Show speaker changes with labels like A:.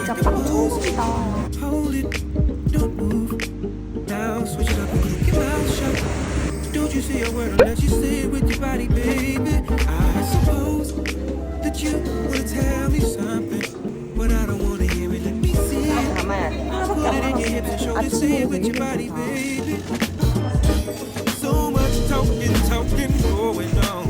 A: 진짜 빵 천국이다.
B: Don't you say a word unless you say it with your body, baby. I suppose that you wanna tell me something, but I don't wanna hear it. Let me see it. Put it in your hips and shoulders, say it with your body, baby. So much talking going on.